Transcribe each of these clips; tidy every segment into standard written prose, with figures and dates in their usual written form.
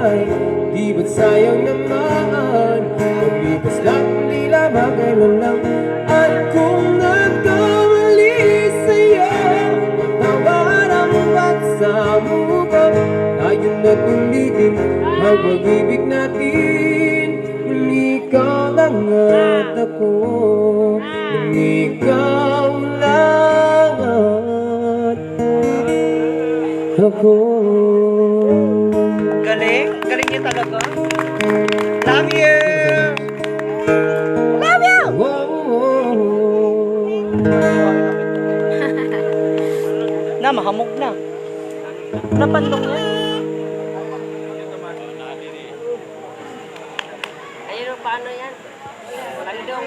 buhay. Di ba't sayang naman paglipas lang, di lamang kailan lang. At kung nagkamali sa'yo, tawad ang pagsamukap. Tayo na't ulitin ang pag-ibig natin. Ikaw lang at ako, ikaw lang at ako. Galing? Galing niya talaga. Love you! Love you! Na, mahamog na. Napandong yan. Ayun, paano yan? Landong.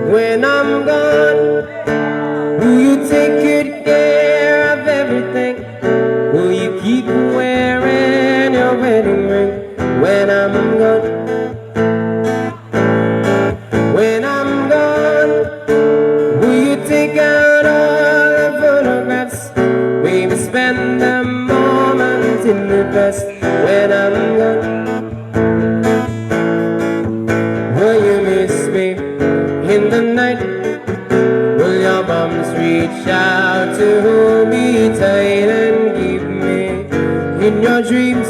When I'm gone, will you take good care of everything? Will you keep wearing your wedding ring? When I'm gone, when I'm gone, will you take out all the photographs? Maybe spend the moment in the past. When I'm gone, will you miss me in the night? Will your arms reach out to hold me tight and keep me in your dreams,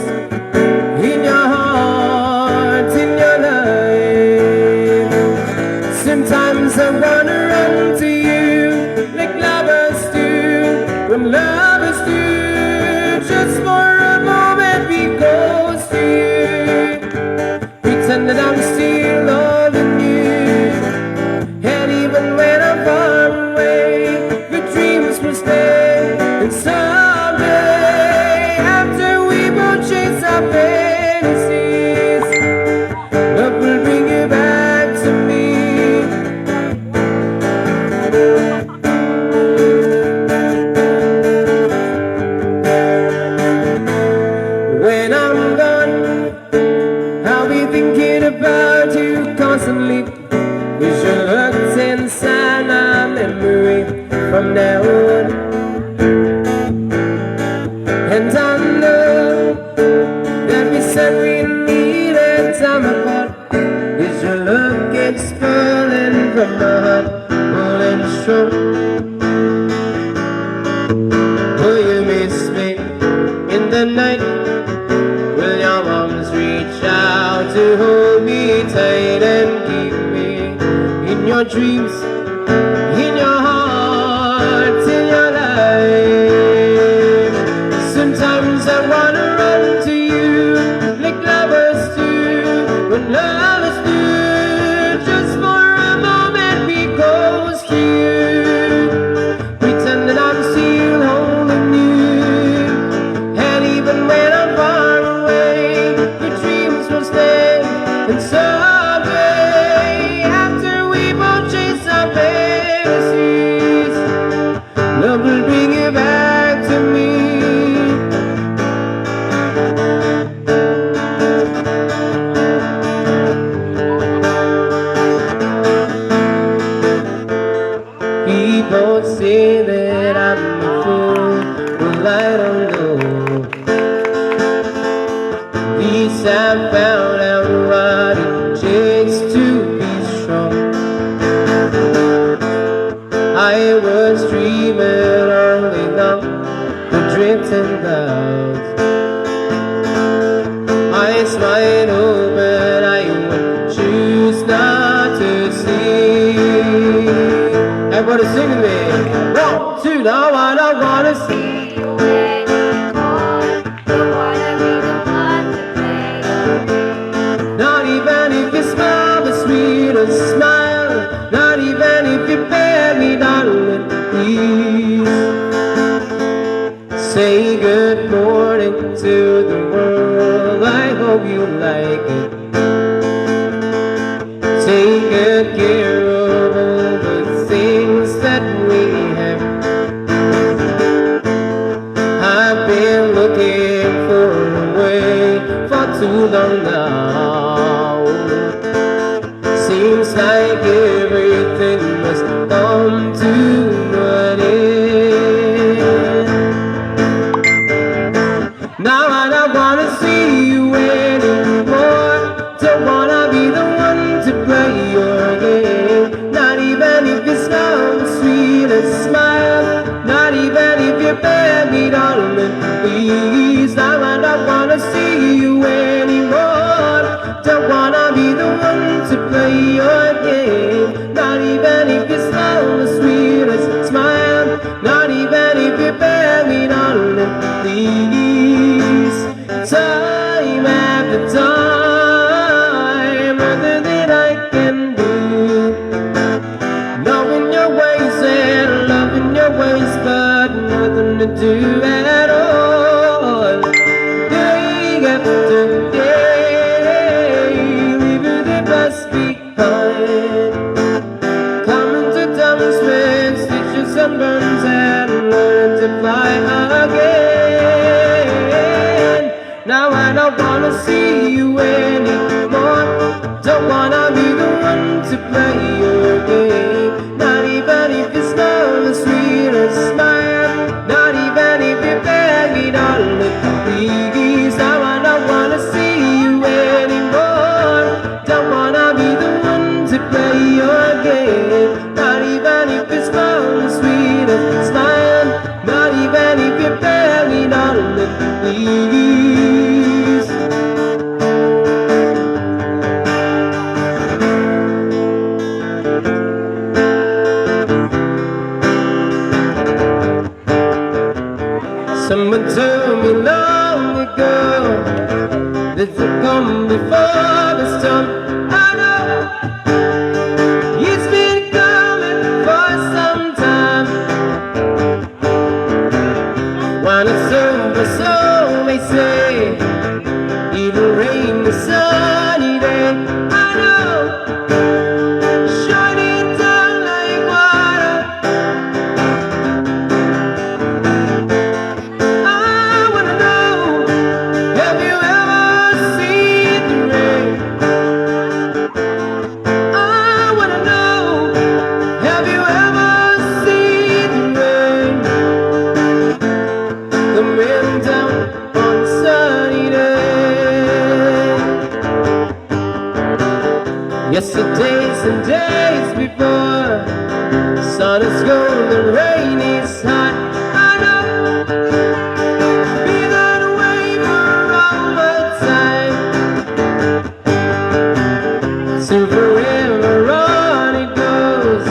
in your heart, in your life? Sometimes I wanna run to you like lovers do, when lovers do. Just for a moment we close to you, pretend that I'm still loving you. And even when I'm far away, the dreams will stay. And someday, after we both chase our fantasies, love will bring you back to me. When I'm gone, I'll be thinking about you constantly. Visual hurts inside my memory from now on. And I know that we said we needed time apart. Visual love gets falling from my heart, pulling strong. Will you miss me in the night? Will your arms reach out to hold me tight and keep me in your dreams, in your heart, in your life? Sometimes I wanna run to you like lovers do, when lovers do. Just for a moment we close to you, pretend that I'm still holding you. And even when I'm far away, your dreams will stay. And someday, after we both chase our fantasies, love will bring you back to me. People say that I'm a fool, well I don't know. At least I found out what it takes to be strong. I was dreaming only now, the drifting clouds. Eyes wide open, I would choose not to see. Everybody sing with me. 1, 2, now I don't wanna see. Not even if you smile the sweetest smile, not even if you bear me, darling, please. Say good morning to the world, I hope you like it. Take good care of all the come to an end. Now I don't wanna see you anymore. Don't wanna be the one to play your game. Not even if you smile the sweetest smile. Not even if you bear me, darling, please. Now I don't wanna see you anymore. Don't wanna be the one to play your game. Not even if you smile the sweetest smile. Not even if you bear me, darling, please. Time after time, nothing that I can do. Knowing your ways and loving your ways, but nothing to do at all. Day after day, leaving the past behind. Coming to terms with stitches and burns and learn to fly again. Now I don't wanna see you anymore. Don't wanna be the one to play your game. Not even if you smell the sweetest smile. Not even if you beg me, darling, please. Now I don't wanna see you anymore. Don't wanna be the one to play your game. Not even if you smell the sweetest smile. Not even if you beg me, darling, please. Someone told me long ago that you come before the storm. I know it's been coming for some time. When it's over, so they say, it'll rain the sunny day. I know, shine it down like water. Have you ever seen the rain? I wanna know, have you ever seen the rain? Coming down on a sunny day. Yesterdays and days before, sun is gone, the rain is hot. I know. So forever on it goes,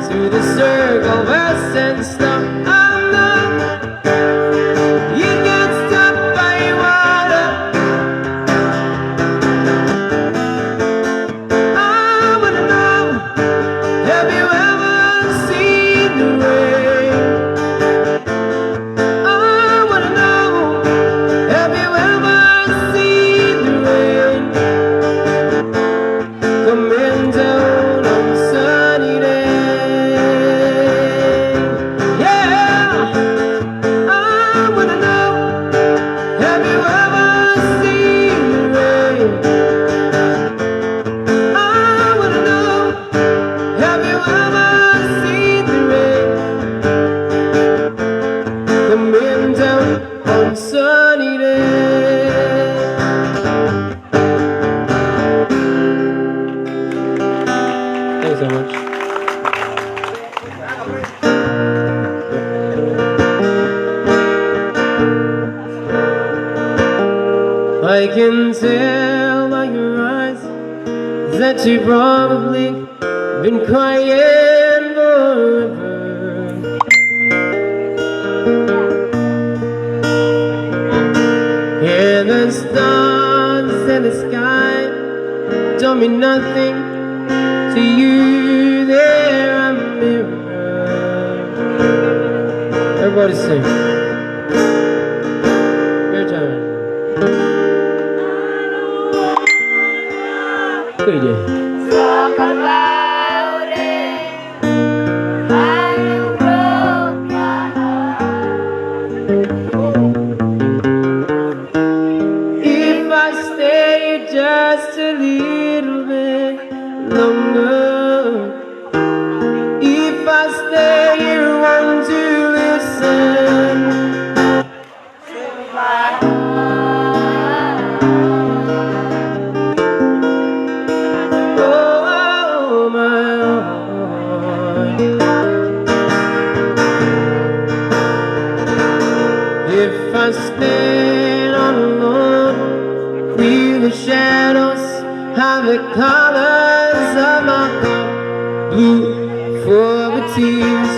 through the circle of us and stuff. I know you get stopped by water. I wanna know, have you ever seen the rain? I wanna know, have you ever seen the rain? Coming down on a sunny day. Yeah, I wanna know, have you ever seen the rain? I wanna know, have you ever seen the rain? Coming down on a sunny day. Thanks so much. I can tell by your eyes that you probably been crying forever. Hear the stars in the sky don't mean nothing to you. They're a mirror. Everybody sing. Your turn. Good day. Talk about it. How you broke my heart. If I stay just a little bit longer, tears,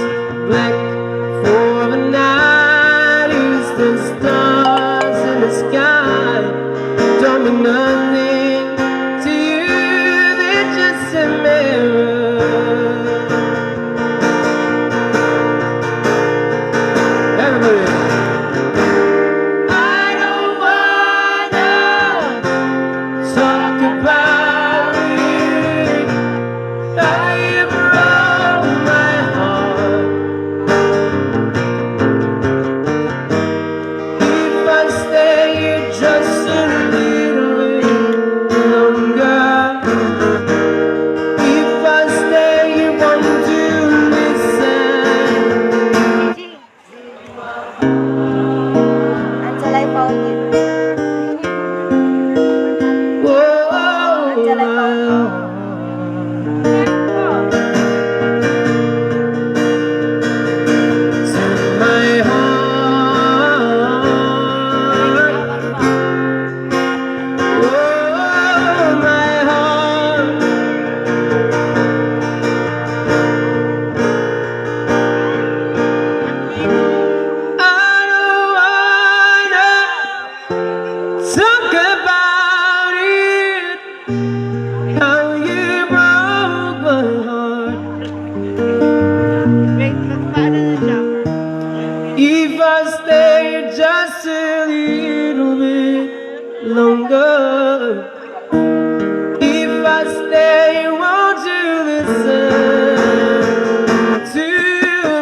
black for the night is the stars in the sky. Don't mean nothing to you, they're just a mirror. Everybody. I don't wanna talk about it. How you broke my heart. If I stay here just a little bit longer, if I stay here, won't you listen? Until I found you. Whoa, Until I found you. to my heart. Whoa, my heart. I don't wanna talk about it. How you broke my heart. Wait, paano na siya? If I stay just a little bit longer, if I stay, won't you listen to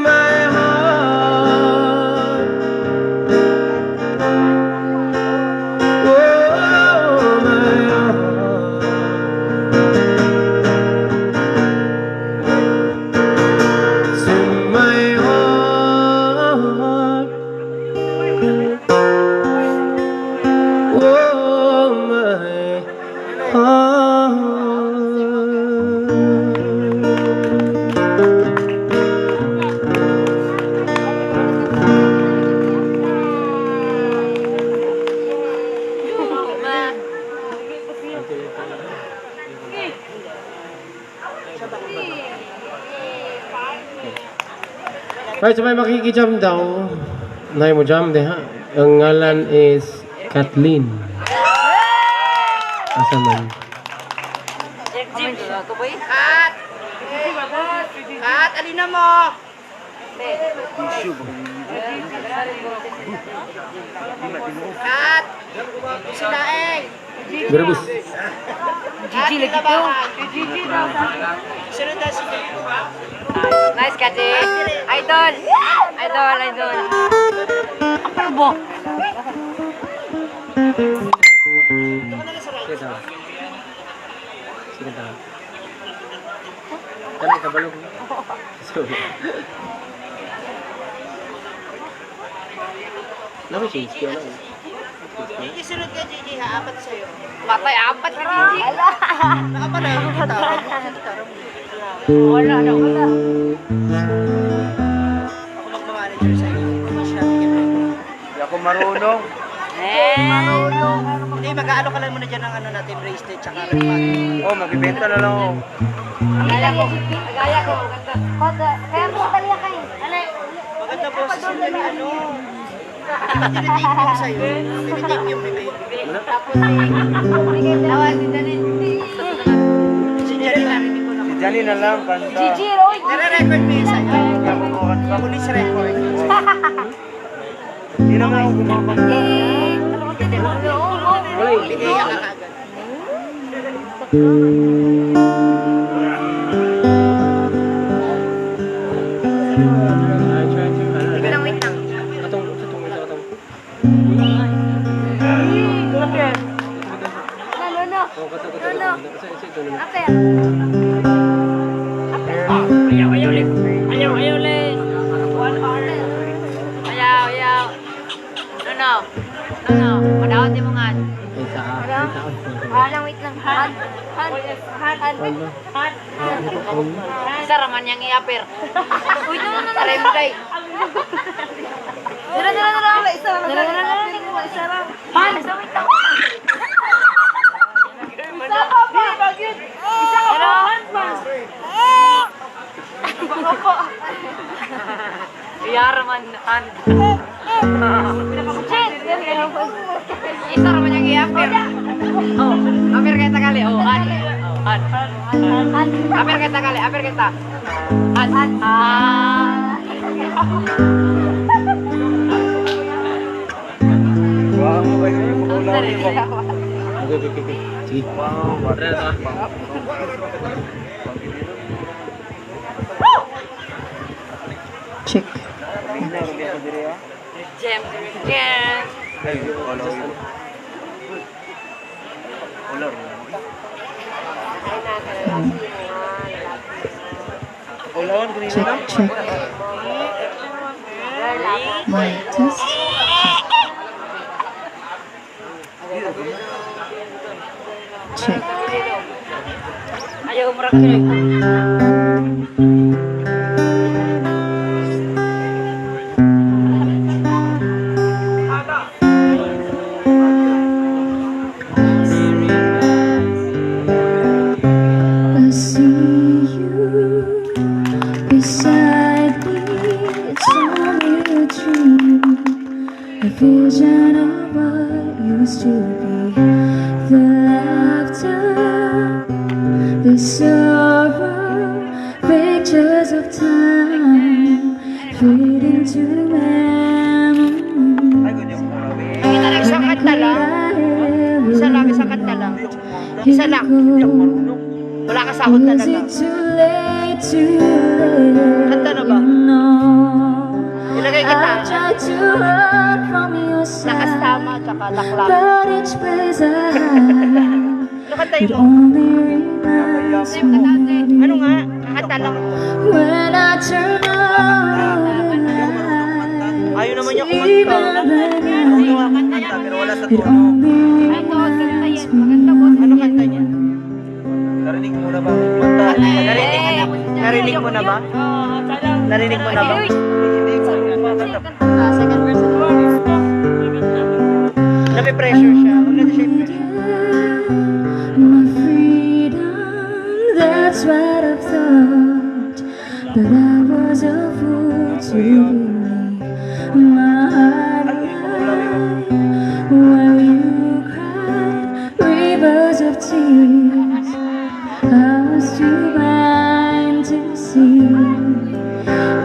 my heart? Oh, my heart. To my heart. Oh, my heart. Right, so may makikijam daw. Nay mo jam de ha. Ang ngalan is Kathleen. Asa man? Kat! Kat, alina mo! Kat! Sinaing! Grabis. Gigi lagi po. Gigi daw. Sunod na si Nice kasi. Idol. Idol, idol. Apa bo? Sige daw. Sige daw. Kani kabalo ko. Sorry. Naman siya iskiyo lang. Gigi, sunod ka Gigi ha, apat sa'yo. Patay apat ka Gigi. Nakapa na yung gitara. Wala na, wala. Ako magmamanager sa'yo. Hindi ako marunong. Marunong. Hindi, mag-aalo ka lang muna dyan ng ano natin, bracelet, tsaka ring. Oh, magbibenta na lang ako. Gaya ko. Gaya ko. Ganda. Kaya mo kaliya kayo. Maganda po sa sila ni ano. Tinitake yung sa'yo. Tinitake yung bibig. Tapos tawa si Janine. Si Jerry na. Si Jani na lang, kanta. Gigi, Roy. Nare-record mo yun sa'yo. Hindi ako kumakanta. Police record. Hindi naman ako kumakanta. Bigay ka na agad. I try to Wait lang, wait lang. Katong. No. Oh, katong. Ito na. Ape. Ayaw ulit. Ayaw ulit. 1 hour. Ayaw. No. Madawat di mo nga. Ay, sa Wait lang. Han. Isa raman yang iapir. Uy, no. Aray mo kay. Dira. Isa lang. Isa lang. Han, isa wait lang. Isa ka pa. Isa ka pa. Han pa. Iyaraman an. Isa raman yang i-apir. Oh, apir kita kali. Oh, an. Apir kita kali, apir kita. An. Wah, mo ba yung ulam ni mo? Okay. Sige. Tara na to. Check. Jam, jam. Ulawan kanina Check, na. check. My test. Check. Ayaw umrak kiri. I see you beside me. It's only a dream, a vision of what used to be. The laughter, the sorrow, pictures of time fade into memory. Ay, ganyan mo na, we. Kita lang isang kanta lang. Isang kanta lang. Isa lang. Wala ka sahod Is talaga. it too late to let Kanta na ba? you know? Ilagay kita. I tried to run from your Lakas side, tama, tsaka lakla. but each place I had, Ano kantay it mo? only reminds me of Ano you. nga? Kanta lang. When I turn on the lights, Ayaw naman niya even kumanta. the Ayaw night, kumanta, pero wala sa it tono. only reminds me Ano kanta niya? Narinig mo na ba? Kumanta. Narinig mo na ba? Narinig mo na ba? Second verse. Nape-pressure siya. Huwag na siya i-pressure. my freedom, that's what I thought, but I was a fool to believe my heart cried while you cried rivers of tears. I was too blind to see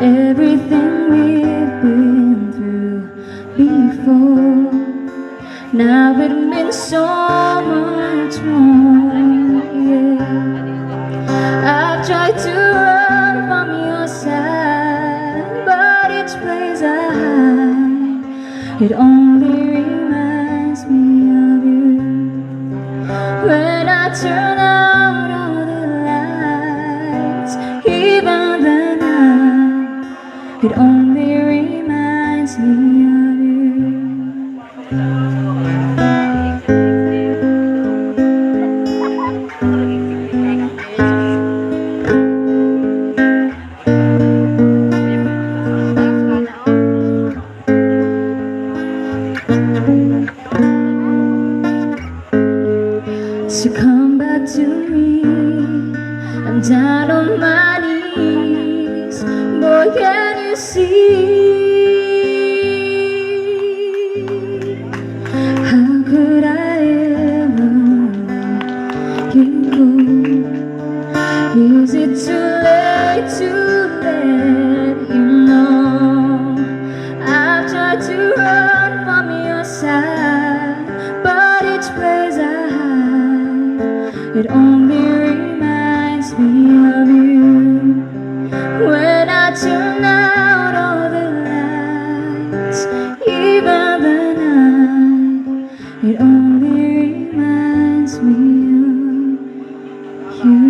everything we've been through before. Now it means so much more, yeah. I've tried to run from your side, but each place I hide, it only reminds me of you. When I turn out all the lights, even the night, it only reminds me of you. So come back to me, I'm down on my knees. Boy, can you see? How could I ever let you go? Is it too late to let you know? I've tried to run from your side, but each place I hide, it only reminds me of you. When I turn out all the lights, even the night, it only reminds me of you.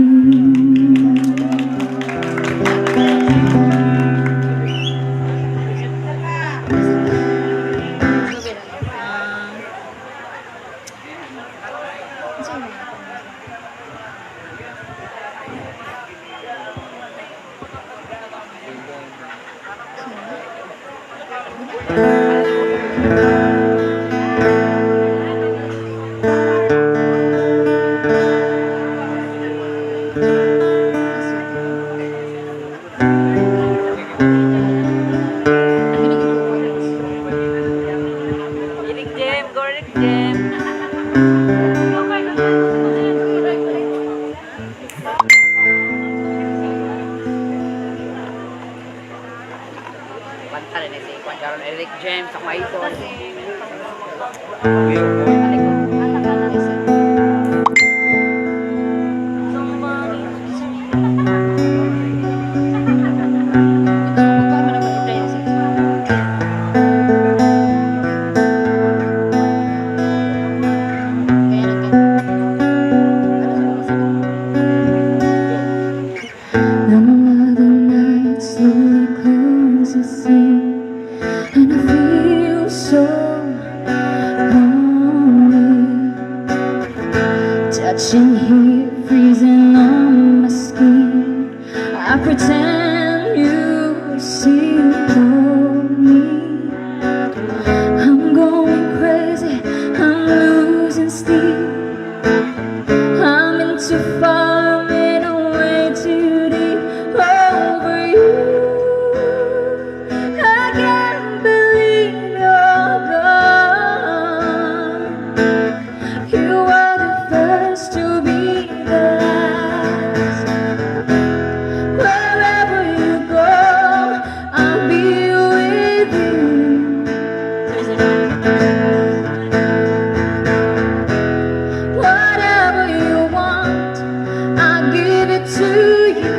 kanta rin si Juan Caron, Eric James, ako idol. Kuya, Another night slowly closes in, and I feel so lonely. Touching here, freezing on my skin. I pretend you see me. I'm going crazy, I'm losing steam. I'm into falling away too deep over you. I can't believe you're gone. You were the first to be the last. Wherever you go, I'll be with you. Whatever you want, I'll give it to you.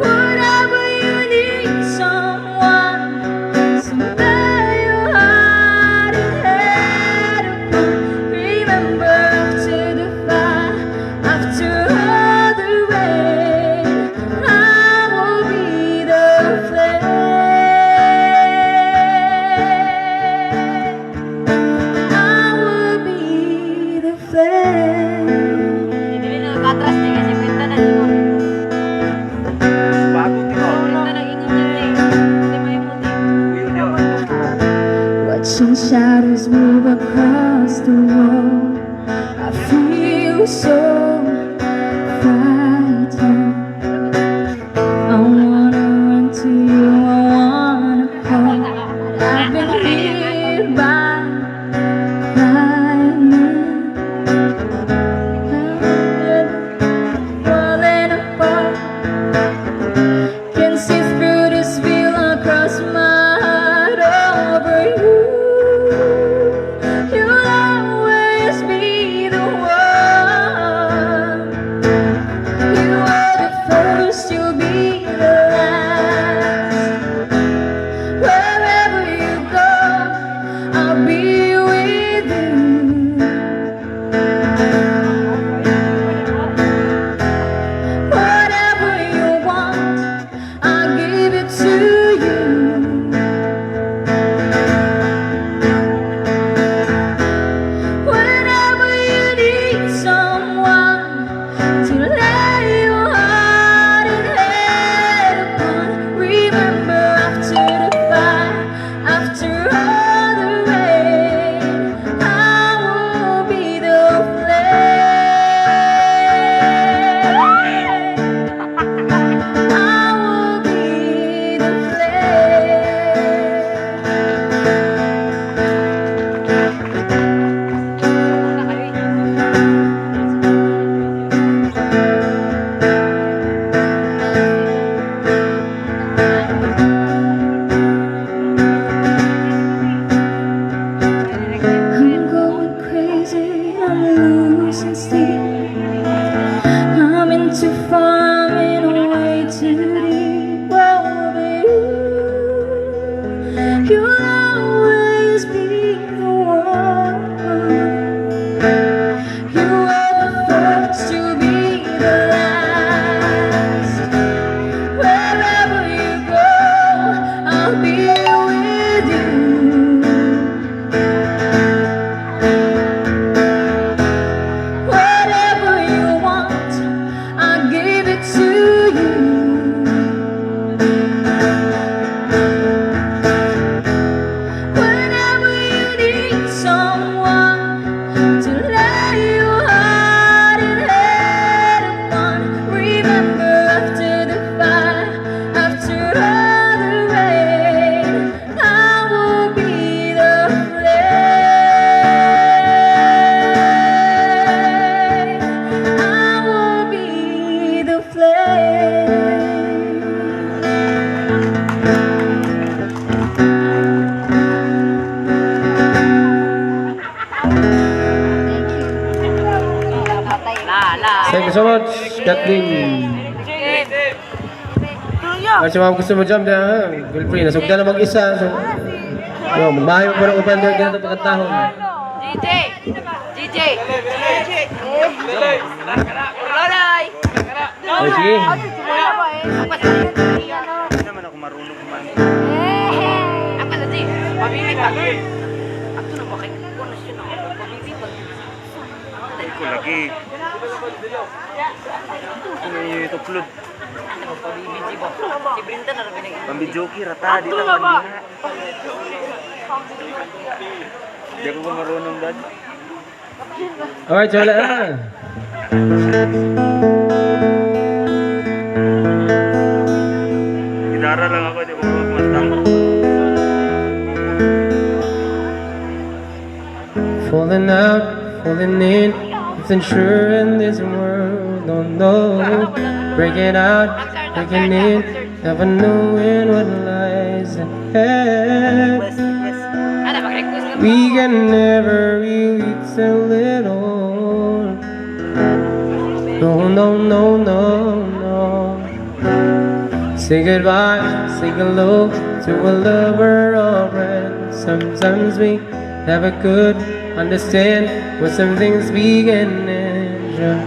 Whatever you need, someone, somewhere your heart is headed for. Remember, after the fire, after all the rain, I will be the flame. I will be the flame. Hindi rin nakakatras niya kasi pinta na ingon. bagong tinaw. Pinta na ingon niya eh. Hindi may puti. Kuya, di ako. Watching shadows move across the wall, I feel so frightened. I wanna run to you, I wanna call. I've been hit by lightning, falling apart. Can see through this veil across my heart over you. You'll always be the one. bahala. Thank you so much, Kathleen. At sa mga gusto mo dyan, feel free. Nasugda na mag-isa. So, magbahay mo pa ng upan doon dito pagkatahon. DJ! DJ! Lolay! Okay, sige. Hindi naman ako marunong kumain. Ako na di, pabibig pa. Ako na ba kayo? Kunas yun ako, pabibig pa. Hindi ko lagi. Ano yung ituplod? Pabibig si Bo. Si Brinda na rin binigay. Pambidyoki, rata. Di lang kanina. Hindi ako marunong, Dad. Alright, so wala na. Gitara lang ako, di ko magmastang. Falling out, falling in, nothing sure in this world, oh no. Breaking out, breaking in, never knowing what lies ahead. Ano, mag-request ka We can never really tell it all. No, no, no, no, no. Say goodbye, say hello to a lover or friend. Sometimes we never could understand what some things we can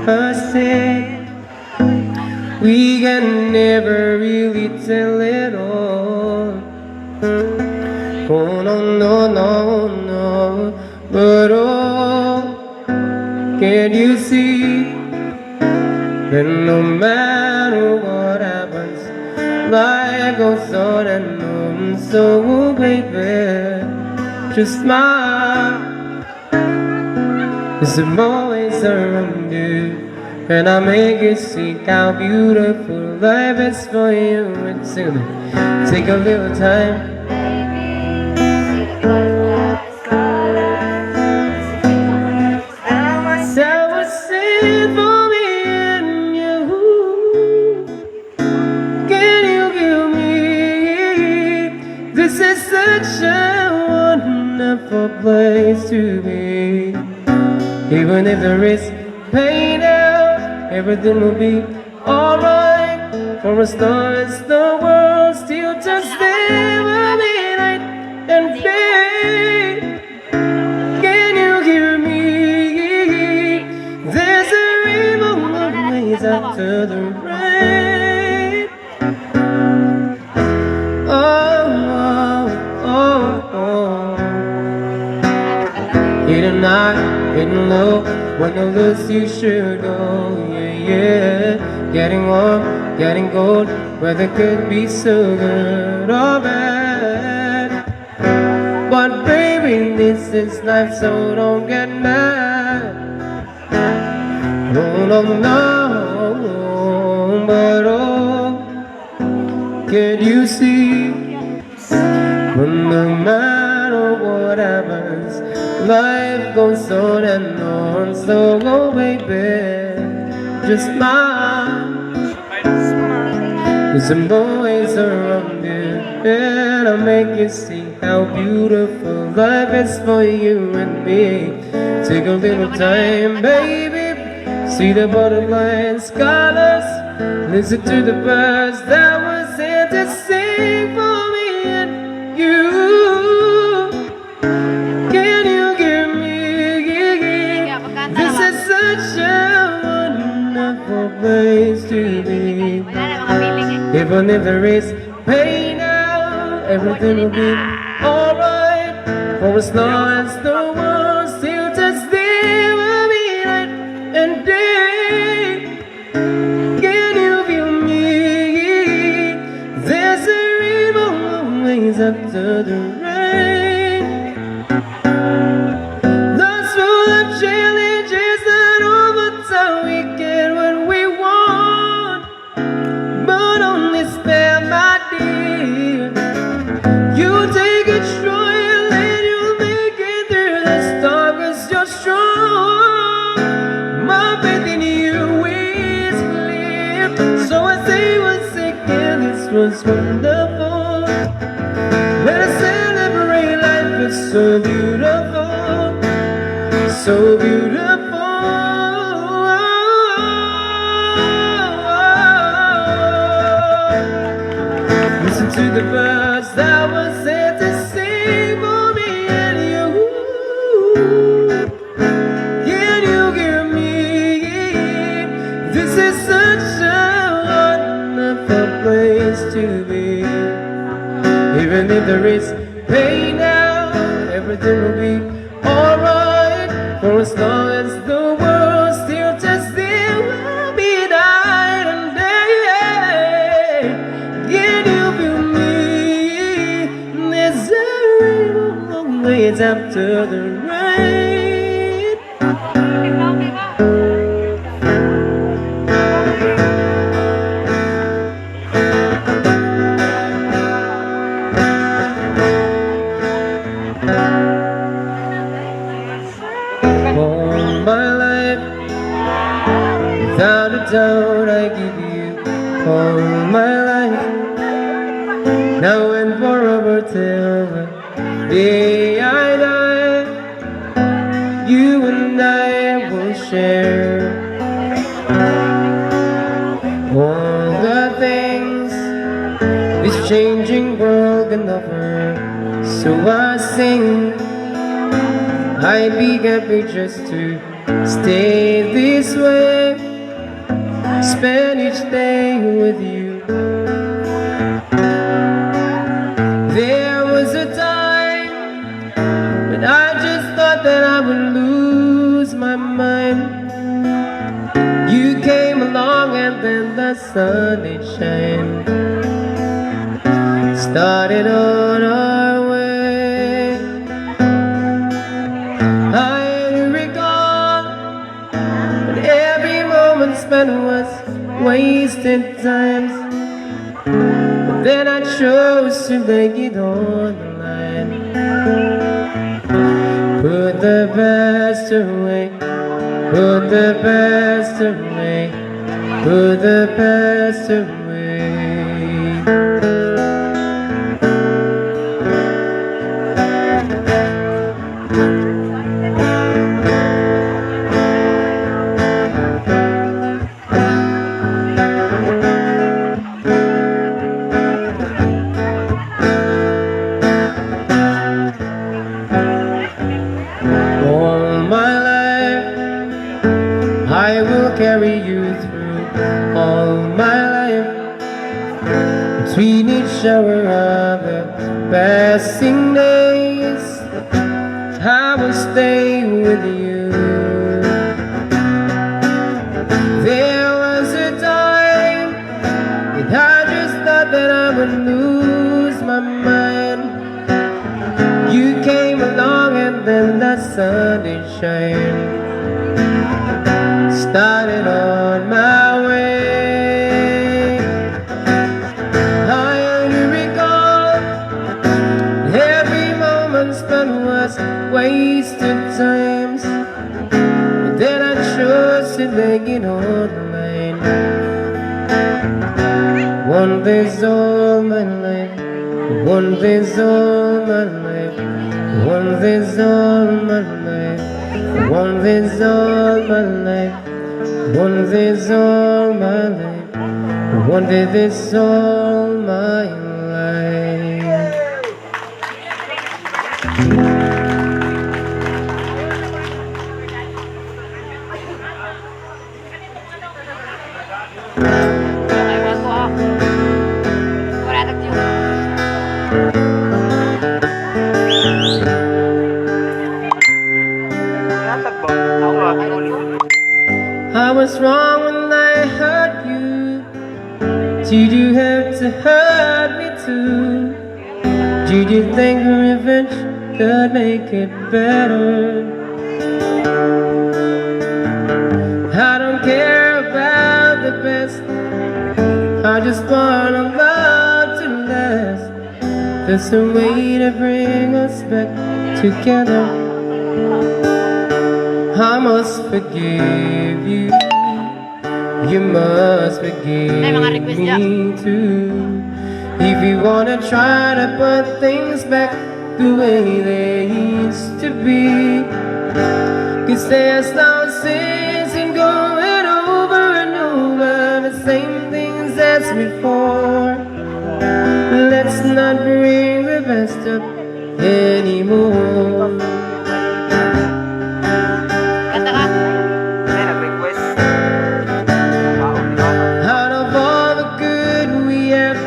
understand. We can never really tell it all. Oh no, no, no, no. But oh, can't you see that no matter what happens, life goes on and on. So baby, just smile, 'cause I'm always around you. And I make you see how beautiful life is for you. And sing it. Take a little time. That was it for me and you. Can you give me? This is such a wonderful place to be. Even if there is pain out, everything will be alright. For as long as the world still just stay with me night and day. Can you hear me? There's a rainbow always after the rain. Oh, oh, oh, oh. Hidden high, hidden low. When the lose you should go, yeah, yeah. Getting warm, getting cold, weather could be so good or bad. But baby, this is life, so don't get mad. No, no, no, but oh, can you see? When no matter what happens, life goes on and on. So go, baby, just smile, 'cause I'm always around you. And I'll make you see how beautiful life is for you and me. Take a little time, baby, see the butterflies, colors. Listen to the birds that were sent to sing for me and you. Can you hear me? This is such a wonderful place to be. Wala na mga feeling eh. Even if there is pain now, everything will be alright. For as long as the world still just stay with me night and day. Can you feel me? There's a rainbow always after the rain. Life's full of challenges, not all the time we get what we want. But don't despair, my dear. You take it strong and you'll make it through the storm, 'cause you're strong. My faith in you is clear. So I say once again, this was wonderful. Let us celebrate life, it's so beautiful. So beautiful. to be. Even if there is pain now, everything will be alright. For as long as the world still just still will be night and day. Can you feel me? There's a rainbow always after the rain. All my life, without a doubt, I give you all my life. Now and forever till the day I die, you and I will share all the things this changing world can offer. So I sing, I'd be happy just to stay this way, spend each day with you. There was a time when I just thought that I would lose my mind. You came along and then the sun did shine. Started on our way. I recall when every moment spent was wasted times. But then I chose to make it on the line. Put the past away, put the past away, put the past away. I will carry you through all my life. Between each hour of the passing days, I will stay with you. There was a time that I just thought that I would lose my mind. You came along and then the sun did shine. Started on my way. I only recall every moment spent was wasted times. But then I chose to make it on the line. One day's all my life, one day's all my life, one day's all my life, one day's all my life. One day's all my life, one day this all my life. Ewan ko ah. Wala nag-tune. I was wrong when I hurt you. Did you have to hurt me too? Did you think revenge could make it better? I don't care about the best, I just want a love to last. There's a way to bring us back together. I must forgive you. You must forgive me too. If you wanna try to put things back the way they used to be, 'cause there's no sense in going over and over the same things as before. Let's not bring the best up anymore. Ganda ka. Ay, nag-request. Out of all the good we have,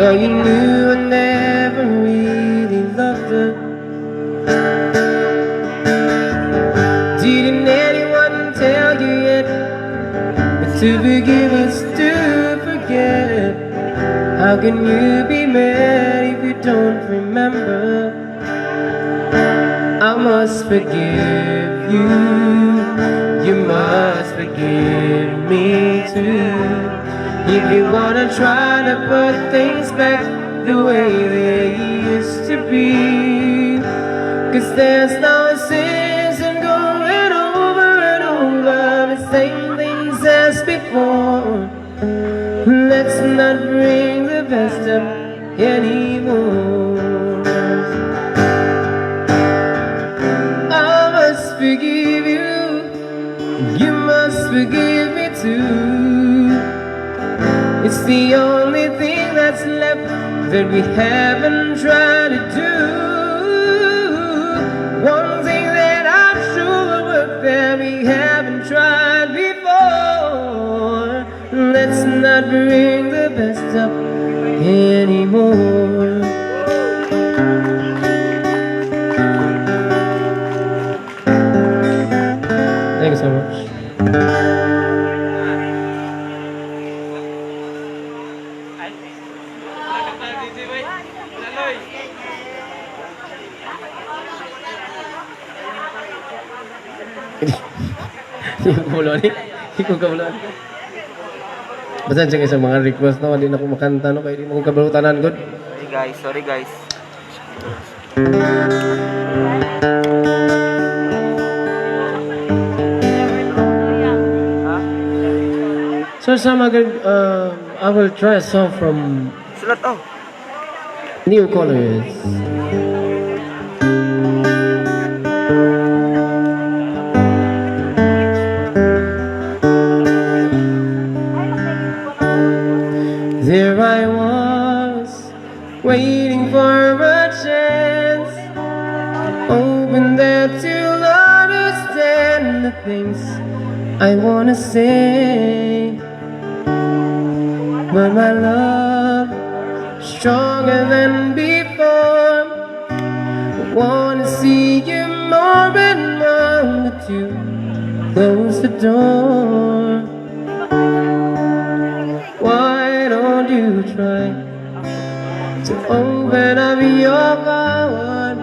Though you knew I never really loved her. Didn't anyone tell you yet that to forgive is to forget? How can you be mad if you don't remember? I must forgive you. You must forgive me too. If you wanna try to put things back the way they used to be, 'cause there's no sense in going over and over the same things as before. Let's not bring the best up anymore. I must forgive you. You must forgive me too. It's the only thing that's left that we haven't tried to do. One thing that I'm sure will work that we haven't tried before. Let's not bring the best up anymore. Thank you so much. Yung kabuluan ni. Hindi ko kabuluan. Basan siya isang mga request no, hindi na ako makanta no, kaya hindi mo ko kabulutanan good. Sorry guys. So some other, I will try a song from Sulat oh. New Colors. There I was, waiting for a chance, hoping that you'll understand the things I wanna say. But my love, stronger than before, I wanna see you more and more, but you close the door. Why don't you try to open up your heart?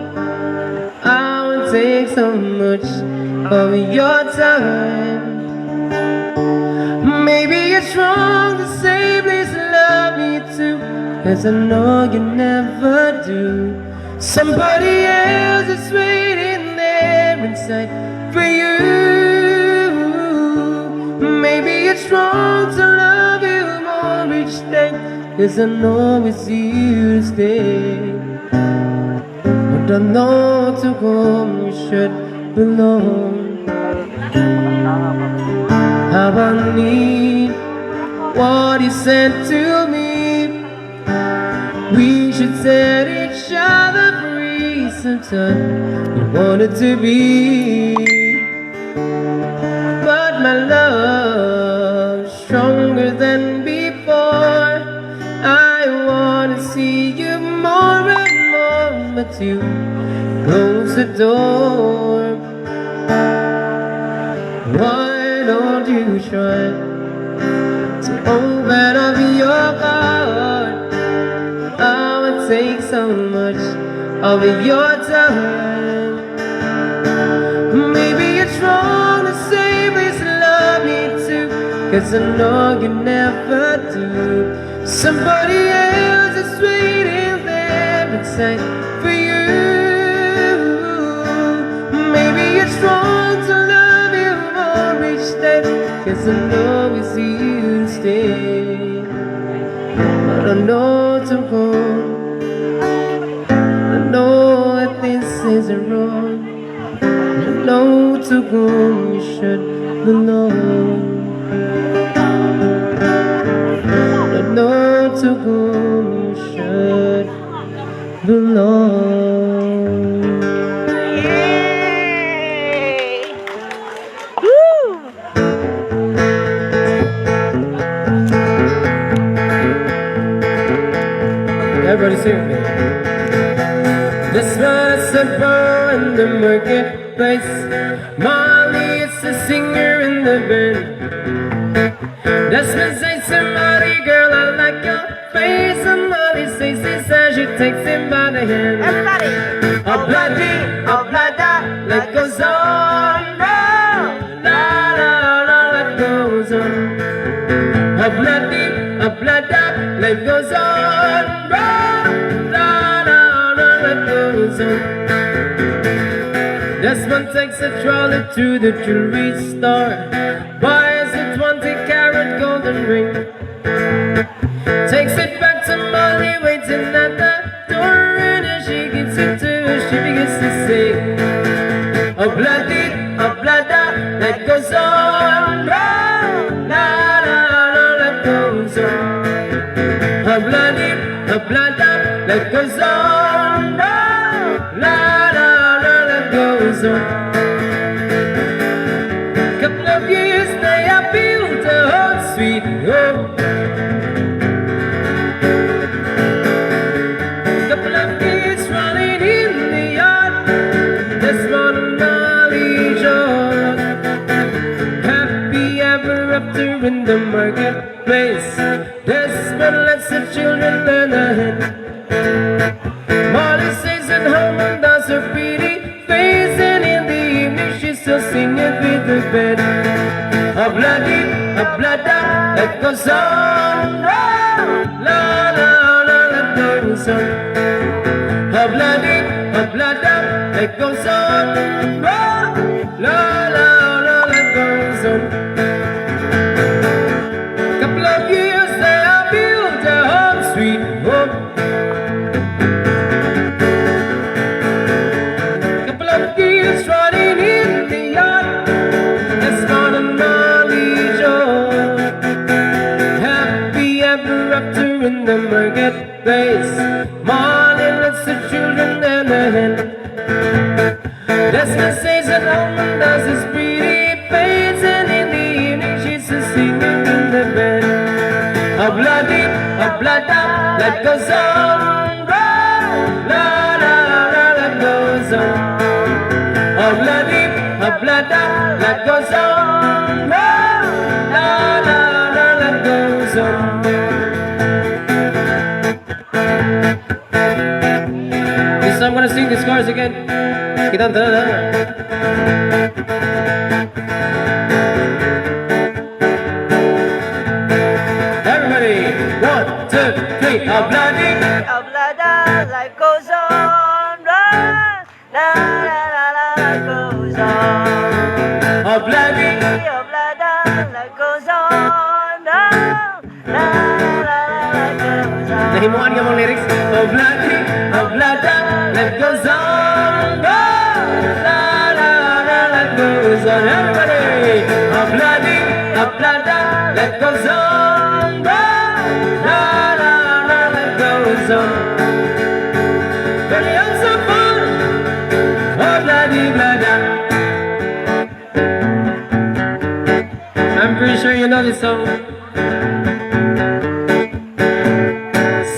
I won't take so much of your time. Maybe it's wrong to say please love me too, 'cause I know you never do. Somebody else is waiting there inside for you. Maybe it's wrong to love you more each day, 'cause I know it's you to stay. But I know to whom you should belong. How I need what you said to me. We should set each other free sometime. You wanted to be, but my love stronger than before. I wanna see you more and more, but you close the door. Why don't you try to open up your heart? I would take so much of your time. Maybe it's wrong to say please love me too, 'cause I know you never do. Somebody else is waiting there inside for you. Maybe it's wrong to love you more each day, 'cause I know it's you to stay. But I know to go, I know that this is wrong. I know to whom you should belong. I know to whom you should belong. sing with me. This one is a bar in the marketplace. Molly is the singer in the band. Desmond says to Molly, girl, I like your face. And Molly says she takes him by the hand. Everybody. Obladi, life goes on. La la la, life goes on. Obladi, life goes on. La la la, life goes on. Desmond takes a trolley to the jewelry store, buys a 20-carat golden ring, takes it back to Molly, waiting at the door, and as she gets it to her, she begins to sing, Obladi, life goes on. La la la, life goes on. Obladi, life goes on. La la la, life goes on. Couple of years they have built a home sweet home. Couple of kids running in the yard. This one and Molly George. Happy ever after in the marketplace. Desmond lets the children learn ahead. Molly stays at home and does her pretty face, and in the evening she's still singing with the bed. Obladi, life goes on. La la la, life goes on. Obladi, life goes on. La la la, life goes on. Couple of years they have built a home sweet home. Couple of kids running in the yard. That's not a Molly Joe. Happy ever after in the marketplace. Molly lets the children learn ahead. Desmond stays at home and does his pretty face, and in the evening she's just singing in the bed. Obladi, life goes on. La la la, life goes on. Obladi, life goes on. La la la, life goes on. This time I'm gonna sing this chorus again. Kita na. Everybody, 1, 2, 3. Obladi, Life goes on. La la la la, life goes on. Obladi, Life goes on. La la la la, life goes on. nahimuan ka mong lyrics. Obladi, life goes on. La la la, life goes on. Everybody, Obladi, life goes on. La la la, life goes on. Ready on some fun. Obladi, I'm pretty sure you know this song.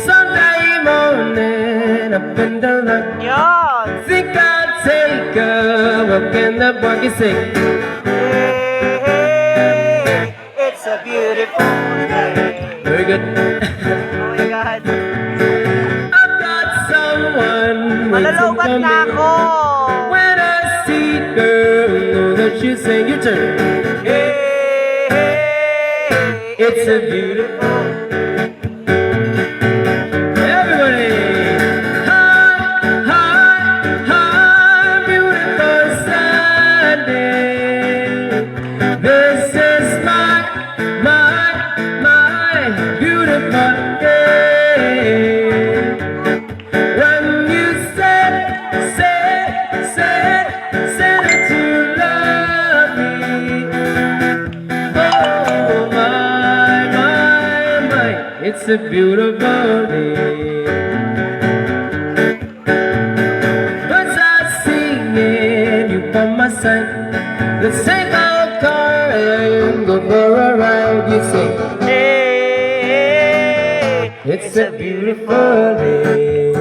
Sunday morning up in the light, Yon. think I'll take a walk in the park and say, Hey, hey, it's a beautiful day. very good. Oh my God. I've got someone waiting Malalobat for na me. ako. When I see her, know that she'll say, you turn. Hey, hey, It's a beautiful. Everybody, hi, beautiful Sunday. This is my beautiful day. When you said that you love me. Oh my, it's a beautiful day. Birds are singing, you by my side. Let's take our car and go for a ride. You say, hey, It's a beautiful day.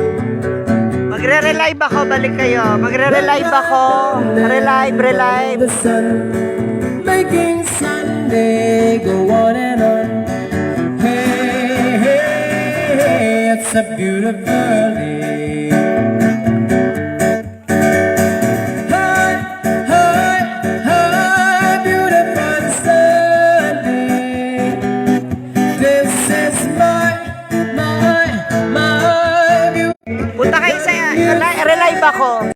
Magre-relive ako, balik kayo. Magre-relive ako. Relive. The sun making Sunday go on and on. Hey, hey, hey, it's a beautiful day. Hi, hi, hi, beautiful Sunday. This is my Punta kayo sa relive ako.